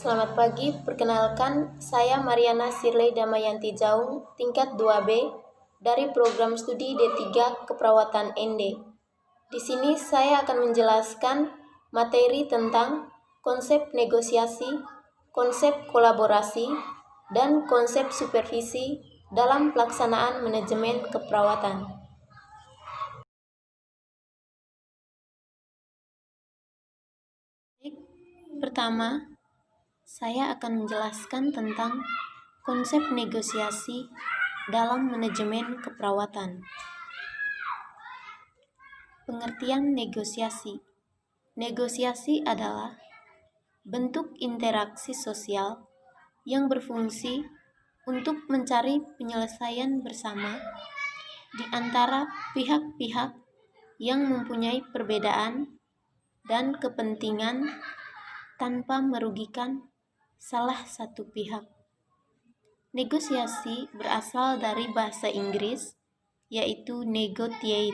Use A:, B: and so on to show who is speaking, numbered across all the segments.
A: Selamat pagi, perkenalkan saya Mariana Sirley Damayanti Jaung, tingkat 2B dari program studi D3 Keperawatan ND. Di sini saya akan menjelaskan materi tentang konsep negosiasi, konsep kolaborasi, dan konsep supervisi dalam pelaksanaan manajemen keperawatan. Pertama, saya akan menjelaskan tentang konsep negosiasi dalam manajemen keperawatan. Pengertian negosiasi. Negosiasi adalah bentuk interaksi sosial yang berfungsi untuk mencari penyelesaian bersama di antara pihak-pihak yang mempunyai perbedaan dan kepentingan tanpa merugikan salah satu pihak. Negosiasi berasal dari bahasa Inggris, yaitu negotiate,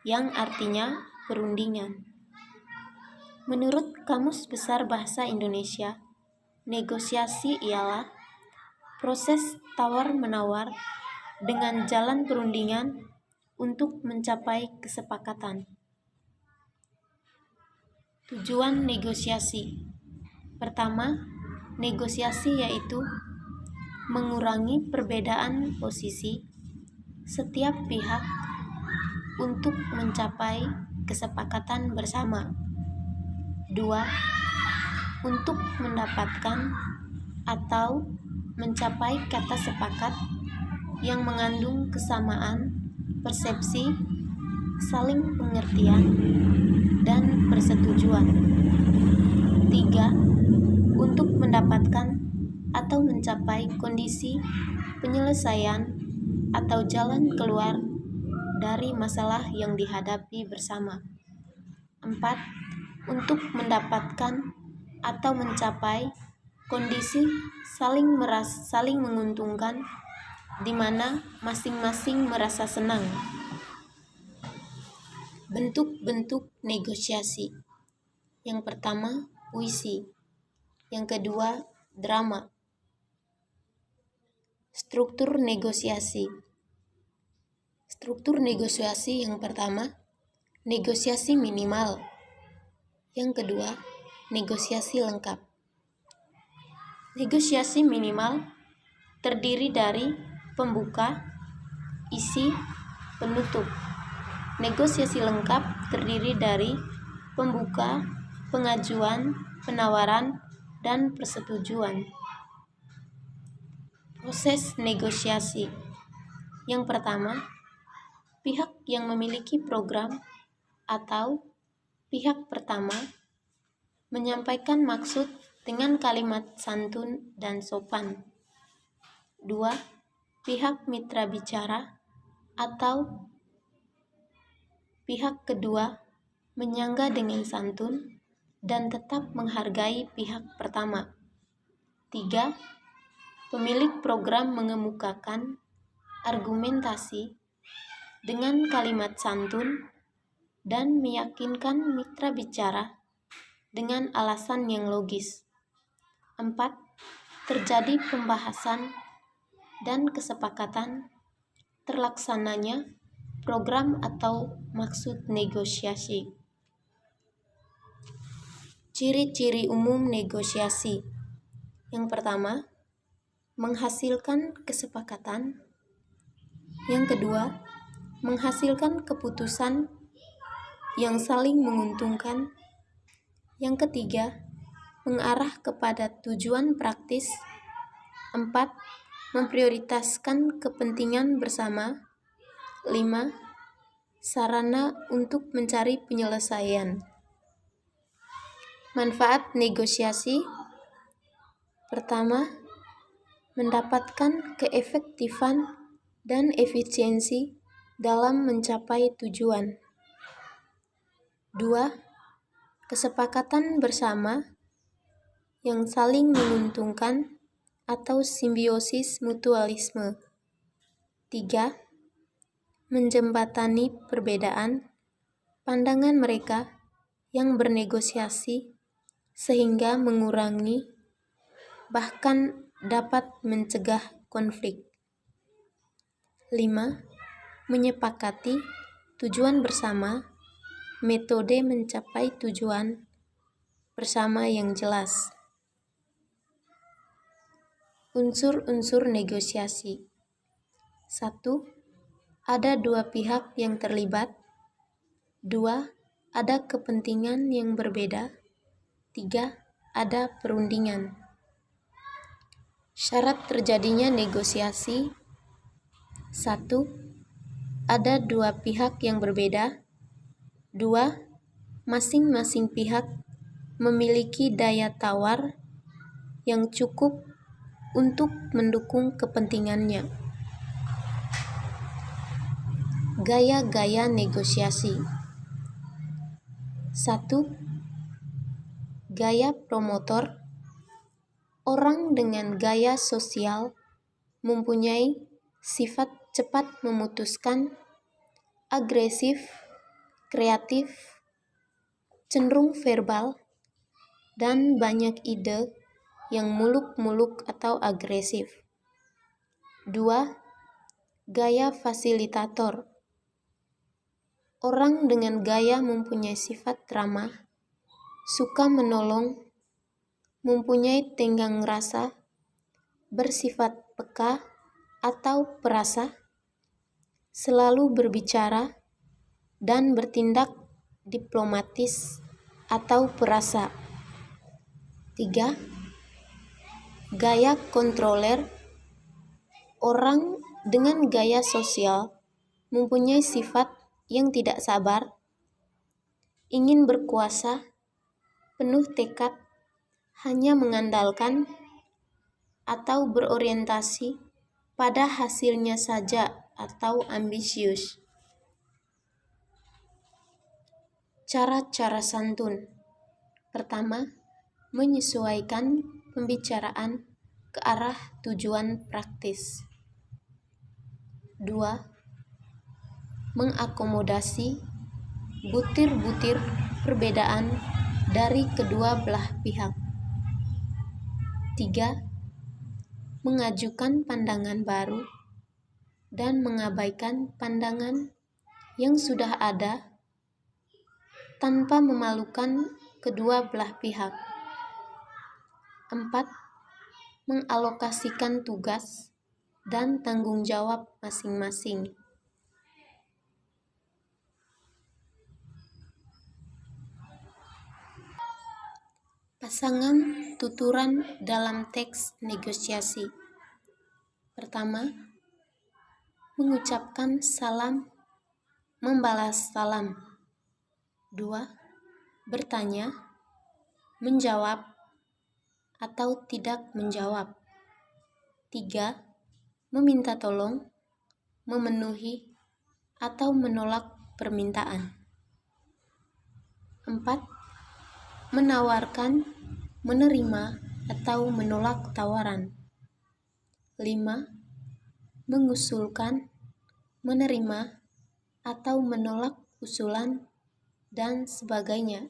A: yang artinya perundingan. Menurut Kamus Besar Bahasa Indonesia, negosiasi ialah proses tawar-menawar dengan jalan perundingan untuk mencapai kesepakatan. Tujuan negosiasi. Pertama, negosiasi yaitu mengurangi perbedaan posisi setiap pihak untuk mencapai kesepakatan bersama. 2. Untuk mendapatkan atau mencapai kata sepakat yang mengandung kesamaan persepsi, saling pengertian, dan persetujuan. 3. Untuk mendapatkan atau mencapai kondisi penyelesaian atau jalan keluar dari masalah yang dihadapi bersama. 4. Untuk mendapatkan atau mencapai kondisi saling menguntungkan di mana masing-masing merasa senang. Bentuk-bentuk negosiasi. Yang pertama, puisi. Yang kedua, drama. Struktur negosiasi. Struktur negosiasi yang pertama, negosiasi minimal. Yang kedua, negosiasi lengkap. Negosiasi minimal terdiri dari pembuka, isi, penutup. Negosiasi lengkap terdiri dari pembuka, pengajuan, penawaran, dan persetujuan. Proses negosiasi. Yang pertama, pihak yang memiliki program atau pihak pertama menyampaikan maksud dengan kalimat santun dan sopan. 2. Pihak mitra bicara atau pihak kedua menyangga dengan santun dan tetap menghargai pihak pertama. 3. Pemilik program mengemukakan argumentasi dengan kalimat santun dan meyakinkan mitra bicara dengan alasan yang logis. 4. Terjadi pembahasan dan kesepakatan terlaksananya program atau maksud negosiasi. Ciri-ciri umum negosiasi. Yang pertama, menghasilkan kesepakatan. Yang kedua, menghasilkan keputusan yang saling menguntungkan. Yang ketiga, mengarah kepada tujuan praktis. 4. Memprioritaskan kepentingan bersama. 5. Sarana untuk mencari penyelesaian. Manfaat negosiasi. Pertama, mendapatkan keefektifan dan efisiensi dalam mencapai tujuan. 2. Kesepakatan bersama yang saling menguntungkan atau simbiosis mutualisme. 3. Menjembatani perbedaan pandangan mereka yang bernegosiasi sehingga mengurangi bahkan dapat mencegah konflik. 5. Menyepakati tujuan bersama, metode mencapai tujuan bersama yang jelas. Unsur-unsur negosiasi. 1. Ada dua pihak yang terlibat. 2. Ada kepentingan yang berbeda. 3. Ada perundingan. Syarat terjadinya negosiasi. 1. Ada dua pihak yang berbeda. 2. Masing-masing pihak memiliki daya tawar yang cukup untuk mendukung kepentingannya. Gaya-gaya negosiasi. 1. Gaya promotor. Orang dengan gaya sosial mempunyai sifat cepat memutuskan, agresif, kreatif, cenderung verbal, dan banyak ide yang muluk-muluk atau agresif. 2. Gaya fasilitator. Orang dengan gaya mempunyai sifat ramah, suka menolong, mempunyai tenggang rasa, bersifat peka atau perasa, selalu berbicara, dan bertindak diplomatis atau perasa. 3. Gaya kontroler. Orang dengan gaya sosial mempunyai sifat yang tidak sabar, ingin berkuasa, penuh tekad, hanya mengandalkan, atau berorientasi pada hasilnya saja atau ambisius. Cara-cara santun. Pertama, menyesuaikan pembicaraan ke arah tujuan praktis. 2. Mengakomodasi butir-butir perbedaan dari kedua belah pihak. 3. Mengajukan pandangan baru dan mengabaikan pandangan yang sudah ada tanpa memalukan kedua belah pihak. 4. Mengalokasikan tugas dan tanggung jawab masing-masing. Pasangan tuturan dalam teks negosiasi. Pertama, mengucapkan salam, membalas salam. 2. Bertanya, menjawab, atau tidak menjawab. 3. Meminta tolong, memenuhi, atau menolak permintaan. 4. Menawarkan, menerima, atau menolak tawaran. 5. Mengusulkan, menerima, atau menolak usulan, dan sebagainya.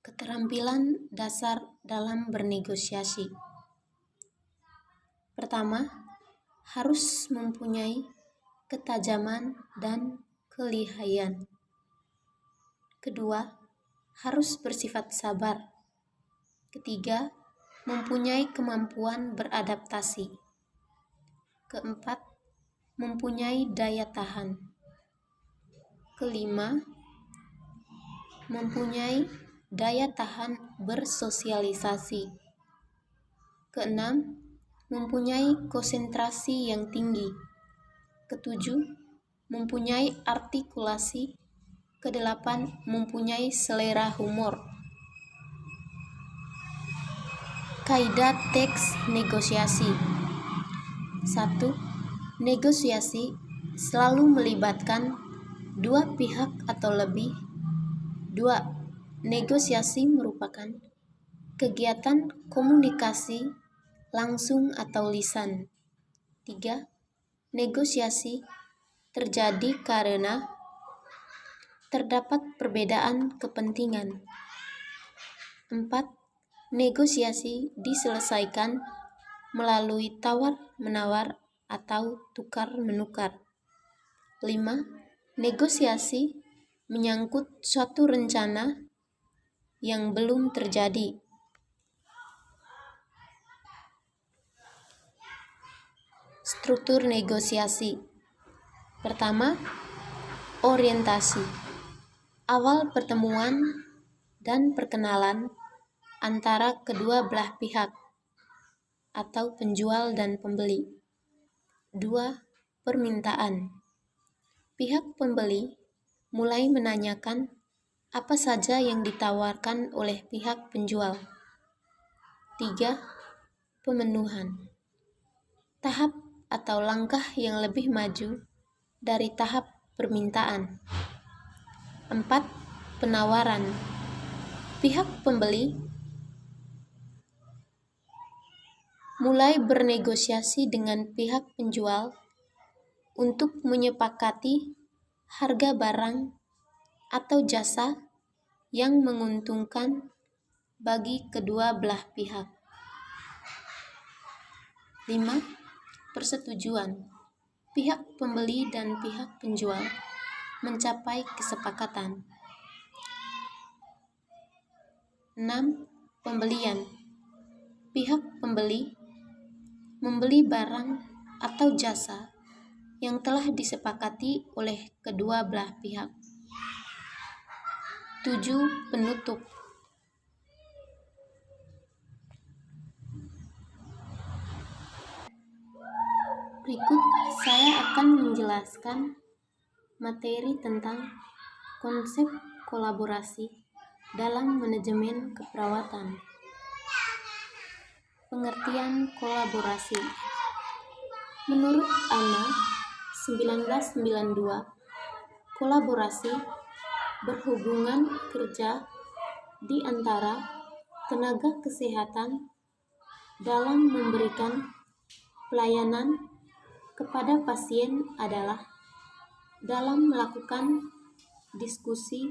A: Keterampilan dasar dalam bernegosiasi. Pertama, harus mempunyai ketajaman dan kelihayan. Kedua, harus bersifat sabar. Ketiga, mempunyai kemampuan beradaptasi. Keempat, mempunyai daya tahan. Kelima, mempunyai daya tahan bersosialisasi. Keenam, mempunyai konsentrasi yang tinggi. Ketujuh, mempunyai artikulasi. Kedelapan, mempunyai selera humor. Kaidah teks negosiasi. 1. Negosiasi selalu melibatkan dua pihak atau lebih. 2. Negosiasi merupakan kegiatan komunikasi langsung atau lisan. 3. Negosiasi terjadi karena terdapat perbedaan kepentingan. 4. Negosiasi diselesaikan melalui tawar-menawar atau tukar-menukar. 5. Negosiasi menyangkut suatu rencana yang belum terjadi. Struktur negosiasi. Pertama, orientasi. Awal pertemuan dan perkenalan antara kedua belah pihak atau penjual dan pembeli. 2. Permintaan. Pihak pembeli mulai menanyakan apa saja yang ditawarkan oleh pihak penjual. 3. Pemenuhan. Tahap atau langkah yang lebih maju dari tahap permintaan. 4. Penawaran. Pihak pembeli mulai bernegosiasi dengan pihak penjual untuk menyepakati harga barang atau jasa yang menguntungkan bagi kedua belah pihak. 5. Persetujuan. Pihak pembeli dan pihak penjual mencapai kesepakatan. 6. Pembelian. Pihak pembeli membeli barang atau jasa yang telah disepakati oleh kedua belah pihak. 7. Penutup. Berikut saya akan menjelaskan materi tentang konsep kolaborasi dalam manajemen keperawatan. Pengertian kolaborasi. Menurut Anna 1992, kolaborasi berhubungan kerja di antara tenaga kesehatan dalam memberikan pelayanan kepada pasien adalah dalam melakukan diskusi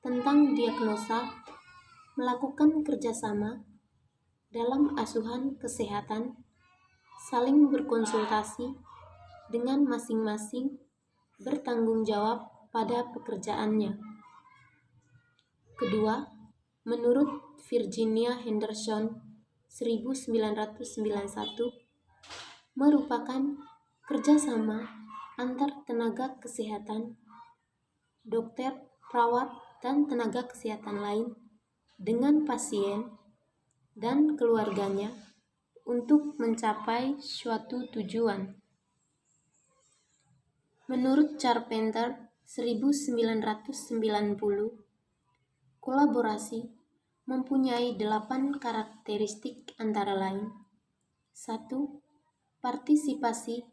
A: tentang diagnosa, melakukan kerjasama dalam asuhan kesehatan, saling berkonsultasi dengan masing-masing bertanggung jawab pada pekerjaannya. Kedua, menurut Virginia Henderson 1991, merupakan kerjasama antar tenaga kesehatan, dokter, perawat, dan tenaga kesehatan lain dengan pasien dan keluarganya untuk mencapai suatu tujuan. Menurut Carpenter 1990, kolaborasi mempunyai 8 karakteristik antara lain. 1. Partisipasi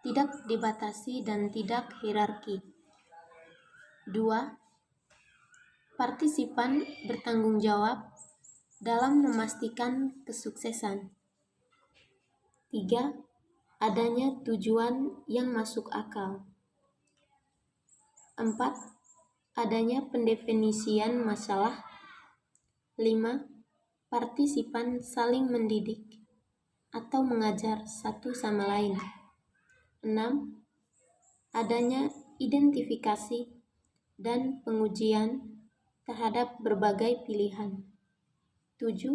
A: tidak dibatasi dan tidak hierarki. 2. Partisipan bertanggung jawab dalam memastikan kesuksesan. 3. Adanya tujuan yang masuk akal. 4. Adanya pendefinisian masalah. 5. Partisipan saling mendidik atau mengajar satu sama lain. 6. Adanya identifikasi dan pengujian terhadap berbagai pilihan. 7.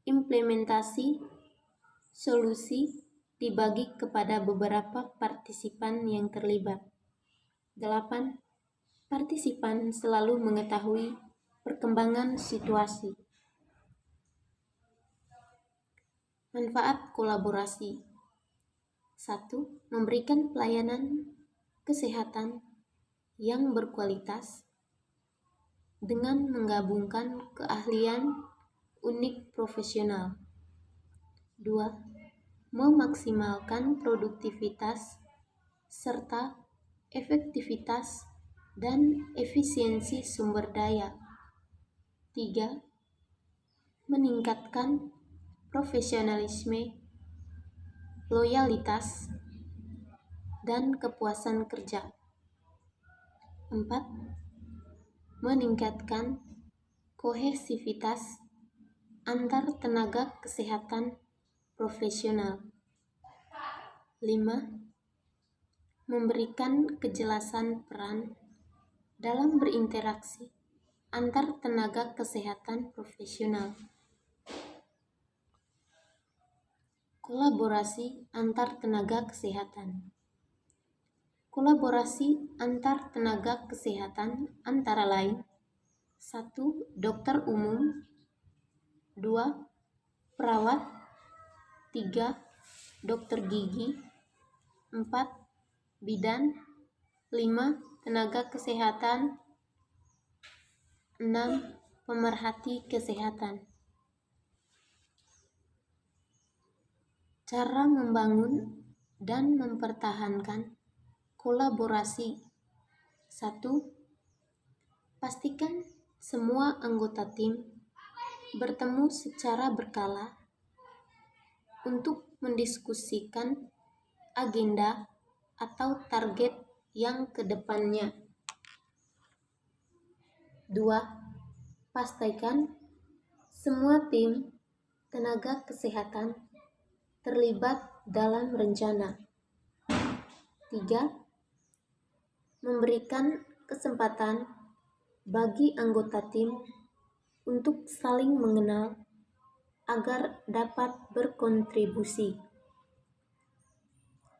A: Implementasi solusi dibagi kepada beberapa partisipan yang terlibat. 8. Partisipan selalu mengetahui perkembangan situasi. Manfaat kolaborasi. 1. Memberikan pelayanan kesehatan yang berkualitas dengan menggabungkan keahlian unik profesional. 2. Memaksimalkan produktivitas serta efektivitas dan efisiensi sumber daya. 3. Meningkatkan profesionalisme, loyalitas, dan kepuasan kerja. 4. Meningkatkan kohesivitas antar tenaga kesehatan profesional. 5. Memberikan kejelasan peran dalam berinteraksi antar tenaga kesehatan profesional. Kolaborasi antar tenaga kesehatan. Kolaborasi antar tenaga kesehatan antara lain: 1. Dokter umum, 2. Perawat, 3. Dokter gigi, 4. Bidan, 5. Tenaga kesehatan, 6. Pemerhati kesehatan. Cara membangun dan mempertahankan kolaborasi. 1. Pastikan semua anggota tim bertemu secara berkala untuk mendiskusikan agenda atau target yang kedepannya. 2. Pastikan semua tim tenaga kesehatan terlibat dalam rencana. 3. Memberikan kesempatan bagi anggota tim untuk saling mengenal agar dapat berkontribusi.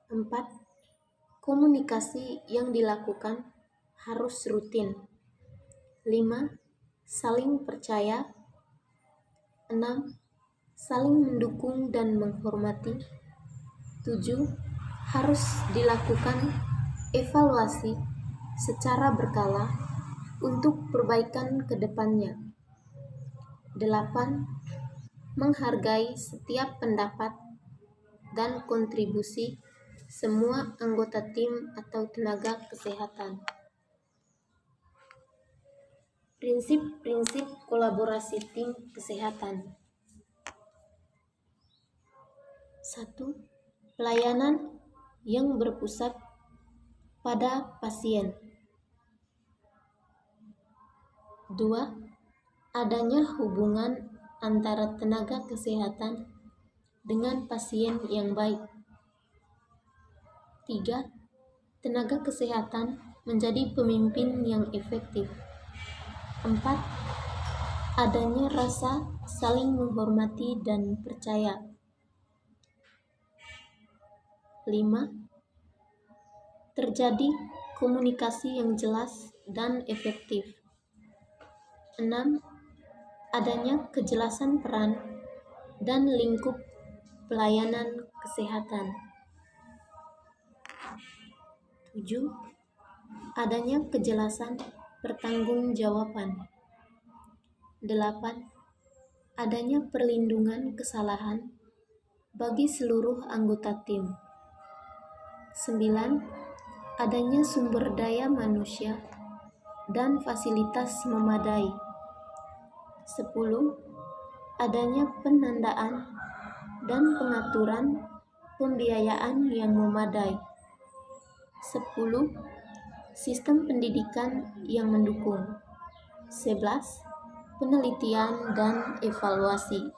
A: 4. Komunikasi yang dilakukan harus rutin. 5. Saling percaya. 6. Saling mendukung dan menghormati. 7. Harus dilakukan evaluasi secara berkala untuk perbaikan ke depannya. 8. Menghargai setiap pendapat dan kontribusi semua anggota tim atau tenaga kesehatan. Prinsip-prinsip kolaborasi tim kesehatan. 1. Pelayanan yang berpusat pada pasien. 2. Adanya hubungan antara tenaga kesehatan dengan pasien yang baik. 3. Tenaga kesehatan menjadi pemimpin yang efektif. 4. Adanya rasa saling menghormati dan percaya. 5. Terjadi komunikasi yang jelas dan efektif. 6. Adanya kejelasan peran dan lingkup pelayanan kesehatan. 7. Adanya kejelasan pertanggungjawaban. 8. Adanya perlindungan kesalahan bagi seluruh anggota tim. 9. Adanya sumber daya manusia dan fasilitas memadai. 10. Adanya penandaan dan pengaturan pembiayaan yang memadai. 10. Sistem pendidikan yang mendukung. 11. Penelitian dan evaluasi.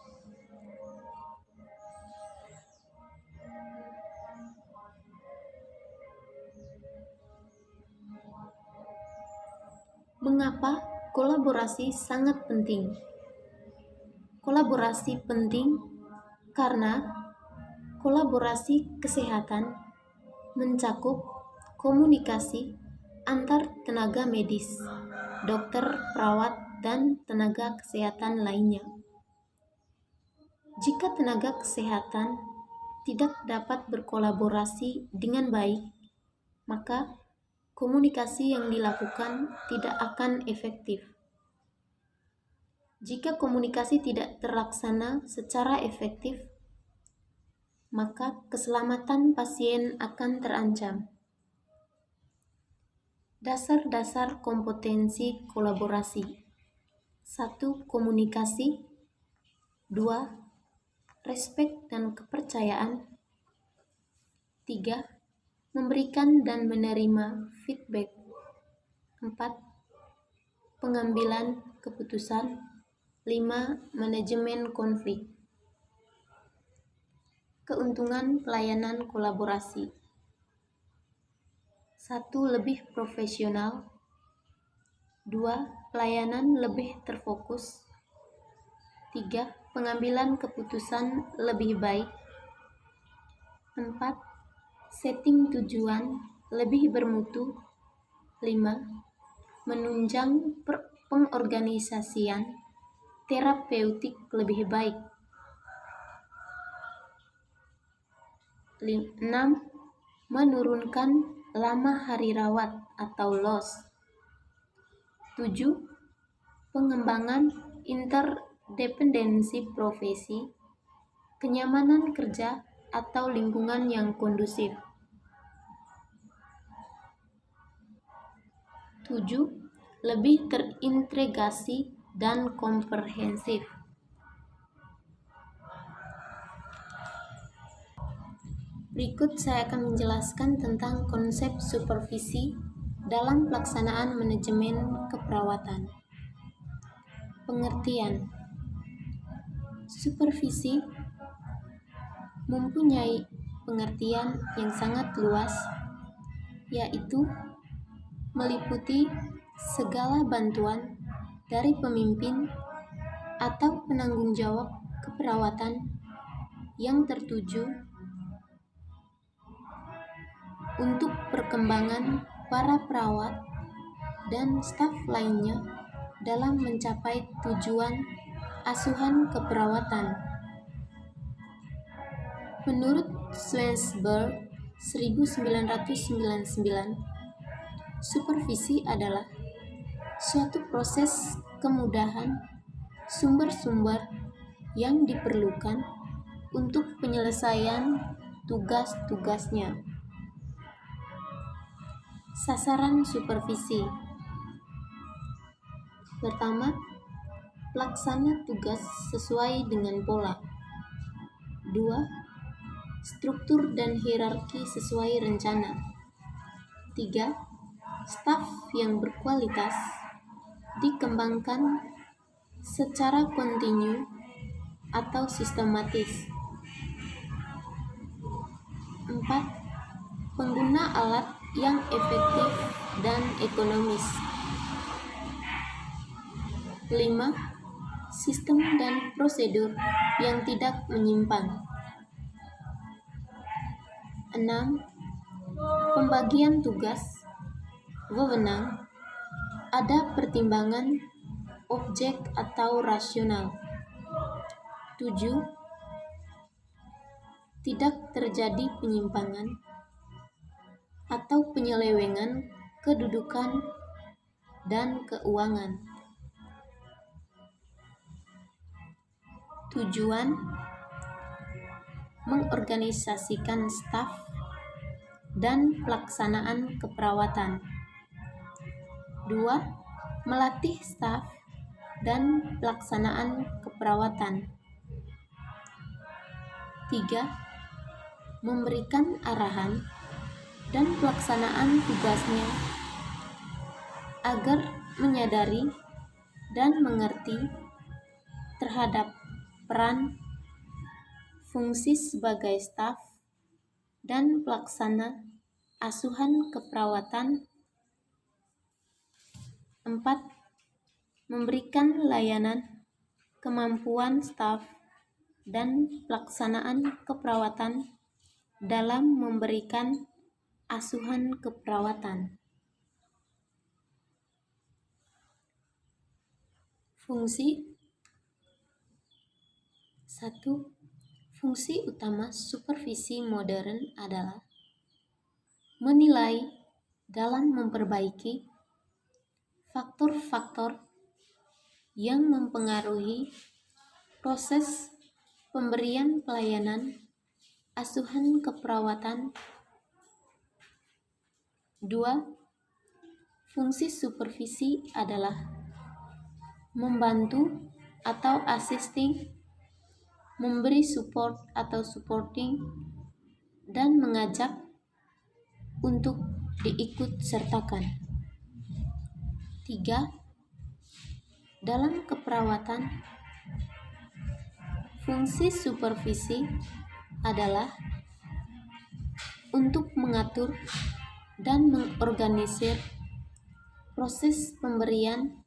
A: Mengapa kolaborasi sangat penting? Kolaborasi penting karena kolaborasi kesehatan mencakup komunikasi antar tenaga medis, dokter, perawat, dan tenaga kesehatan lainnya. Jika tenaga kesehatan tidak dapat berkolaborasi dengan baik, maka komunikasi yang dilakukan tidak akan efektif. Jika komunikasi tidak terlaksana secara efektif, maka keselamatan pasien akan terancam. Dasar-dasar kompetensi kolaborasi. 1. Komunikasi. 2. Respek dan kepercayaan. 3. Memberikan dan menerima feedback. 4. Pengambilan keputusan. 5. Manajemen konflik. Keuntungan pelayanan kolaborasi. 1. Lebih profesional. 2. Pelayanan lebih terfokus. 3. Pengambilan keputusan lebih baik. 4. Setting tujuan lebih bermutu. 5. Menunjang pengorganisasian terapeutik lebih baik. 6. Menurunkan lama hari rawat atau loss. 7. Pengembangan interdependensi profesi, kenyamanan kerja atau lingkungan yang kondusif. 7. Lebih terintegrasi dan komprehensif. Berikut saya akan menjelaskan tentang konsep supervisi dalam pelaksanaan manajemen keperawatan. Pengertian. Supervisi mempunyai pengertian yang sangat luas, yaitu meliputi segala bantuan dari pemimpin atau penanggung jawab keperawatan yang tertuju untuk perkembangan para perawat dan staf lainnya dalam mencapai tujuan asuhan keperawatan. Menurut Swansburg 1999, supervisi adalah suatu proses kemudahan sumber-sumber yang diperlukan untuk penyelesaian tugas-tugasnya. Sasaran supervisi. Pertama, pelaksana tugas sesuai dengan pola. 2. Struktur dan hierarki sesuai rencana. 3. Staf yang berkualitas dikembangkan secara kontinu atau sistematis. 4. Pengguna alat yang efektif dan ekonomis. 5. Sistem dan prosedur yang tidak menyimpang. 6. Pembagian tugas wewenang, ada pertimbangan objek atau rasional. 7. Tidak terjadi penyimpangan atau penyelewengan kedudukan dan keuangan. Tujuan mengorganisasikan staf dan pelaksanaan keperawatan. 2. Melatih staf dan pelaksanaan keperawatan. 3. Memberikan arahan dan pelaksanaan tugasnya agar menyadari dan mengerti terhadap peran, fungsi sebagai staf dan pelaksana asuhan keperawatan. 4. Memberikan layanan, kemampuan staf dan pelaksanaan keperawatan dalam memberikan asuhan keperawatan. Fungsi. 1. Fungsi utama supervisi modern adalah menilai dalam memperbaiki faktor-faktor yang mempengaruhi proses pemberian pelayanan asuhan keperawatan. 2. Fungsi supervisi adalah membantu atau assisting, memberi support atau supporting, dan mengajak untuk diikut sertakan. 3. Dalam keperawatan, fungsi supervisi adalah untuk mengatur dan mengorganisir proses pemberian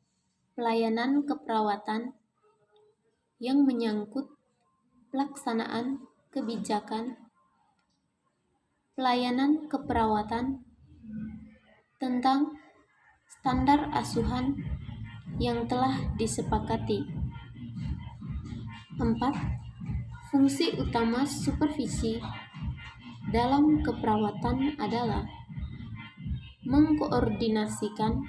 A: pelayanan keperawatan yang menyangkut pelaksanaan kebijakan pelayanan keperawatan tentang standar asuhan yang telah disepakati. 4. Fungsi utama supervisi dalam keperawatan adalah mengkoordinasikan,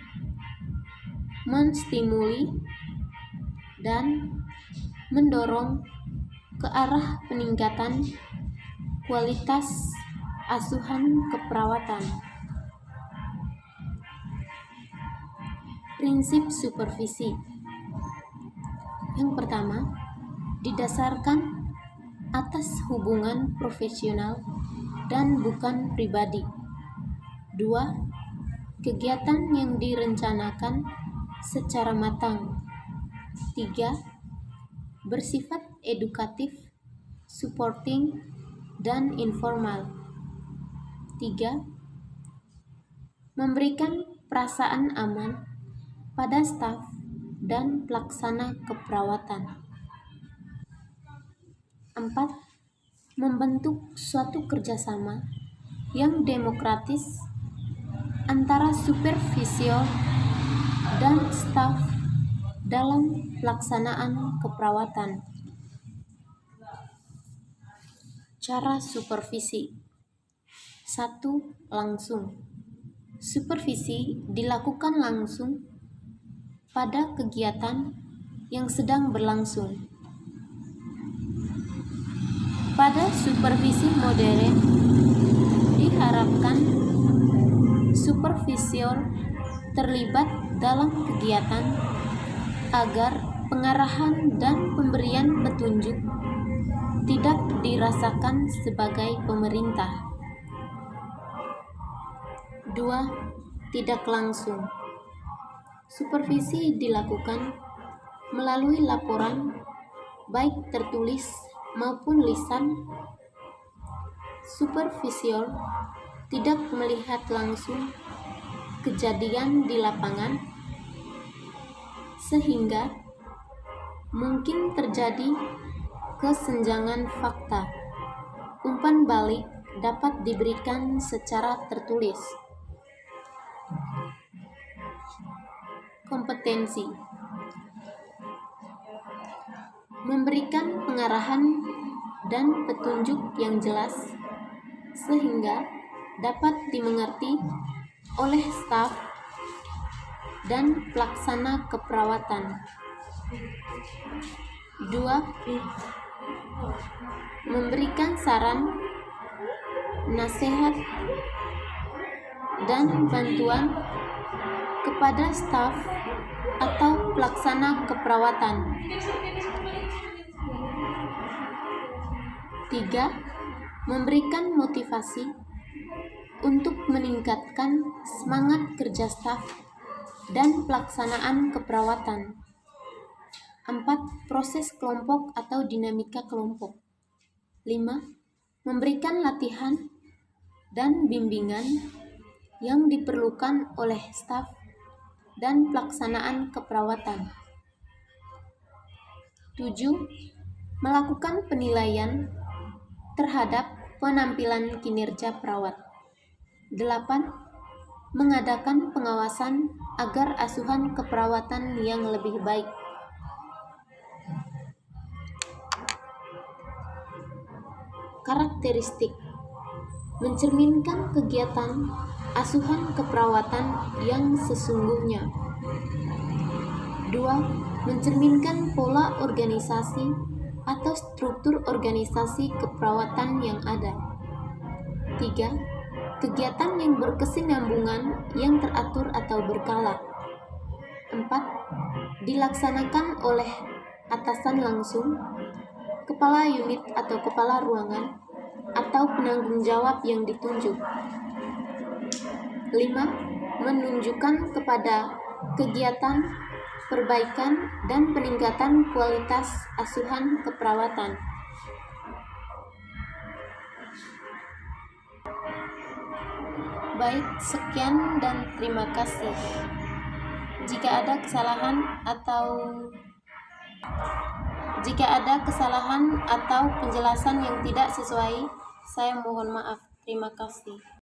A: menstimuli, dan mendorong ke arah peningkatan kualitas asuhan keperawatan. Prinsip supervisi. Yang pertama, didasarkan atas hubungan profesional dan bukan pribadi. 2. Kegiatan yang direncanakan secara matang. 3. Bersifat edukatif, supporting, dan informal. 3. Memberikan perasaan aman pada staf dan pelaksana keperawatan. 4. Membentuk suatu kerjasama yang demokratis antara supervisor dan staf dalam pelaksanaan keperawatan. Cara supervisi. 1. Langsung. Supervisi dilakukan langsung pada kegiatan yang sedang berlangsung. Pada supervisi modern, diharapkan supervisor terlibat dalam kegiatan agar pengarahan dan pemberian petunjuk tidak dirasakan sebagai pemerintah. 2. Tidak langsung. Supervisi dilakukan melalui laporan, baik tertulis maupun lisan. Supervisor tidak melihat langsung kejadian di lapangan, sehingga mungkin terjadi kesenjangan fakta. Umpan balik dapat diberikan secara tertulis. Kompetensi. Memberikan pengarahan dan petunjuk yang jelas sehingga dapat dimengerti oleh staf dan pelaksana keperawatan. 2. Memberikan saran, nasihat, dan bantuan kepada staf atau pelaksana keperawatan. 3. Memberikan motivasi untuk meningkatkan semangat kerja staf dan pelaksanaan keperawatan. 4. Proses kelompok atau dinamika kelompok. 5. Memberikan latihan dan bimbingan yang diperlukan oleh staf dan pelaksanaan keperawatan. 7. Melakukan penilaian terhadap penampilan kinerja perawat. 8. Mengadakan pengawasan agar asuhan keperawatan yang lebih baik. Karakteristik. Mencerminkan kegiatan asuhan keperawatan yang sesungguhnya. 2. Mencerminkan pola organisasi atau struktur organisasi keperawatan yang ada. 3. Kegiatan yang berkesinambungan yang teratur atau berkala. 4. Dilaksanakan oleh atasan langsung, kepala unit atau kepala ruangan, atau penanggung jawab yang ditunjuk. 5. Menunjukkan kepada kegiatan perbaikan dan peningkatan kualitas asuhan keperawatan. Baik, sekian dan terima kasih. Jika ada kesalahan atau penjelasan yang tidak sesuai, saya mohon maaf. Terima kasih.